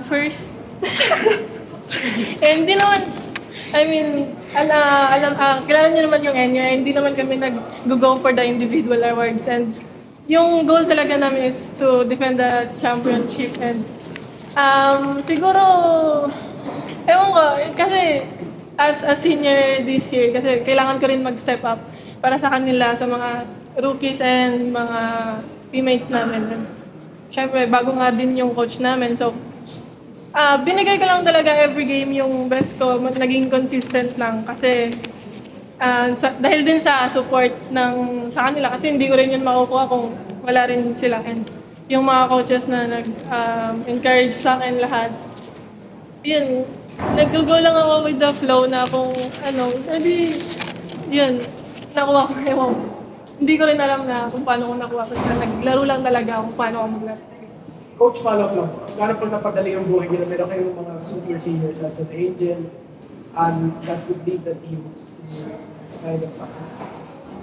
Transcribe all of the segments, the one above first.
First, hindi naman, I mean, kilala niyo naman yung NU, hindi naman kami nag-go for the individual awards. And yung goal talaga namin is to defend the championship. And siguro, ewan ko, kasi as a senior this year, kasi kailangan ko rin mag-step up para sa kanila, sa mga rookies and mga teammates namin. Siyempre, bago nga din yung coach namin. So, binigay ko lang talaga every game yung best ko. Naging consistent lang kasi dahil din sa support sa kanila. Kasi hindi ko rin yun makukuha kung wala rin sila. And yung mga coaches na nag-encourage sa akin lahat. Yun, nag-go lang ako with the flow na kung edi, yun, nakuha ko. Ewan. Hindi ko rin alam na kung paano ko nakuha ko sila. Naglaro lang talaga kung paano ako maglaro. Coach, follow up lang. Paano pag napadali yung buhay nila? Meron kayong mga super seniors such as Angel and that would lead the team to this kind of success.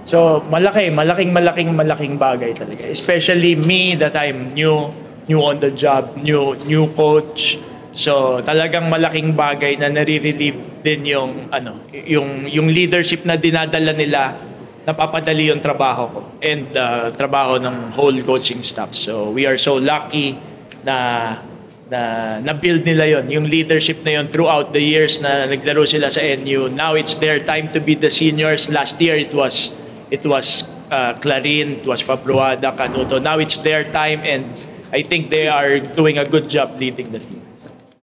So, malaking bagay talaga. Especially me that I'm new on the job, new coach. So, talagang malaking bagay na nare-relieve din yung leadership na dinadala nila, napapadali yung trabaho ko and trabaho ng whole coaching staff. So we are so lucky na build nila yon, yung leadership na yon throughout the years na naglaro sila sa NU. Now it's their time to be the seniors. Last year it was Clarin, it was Fabruada, Canuto. Now it's their time and I think they are doing a good job leading the team.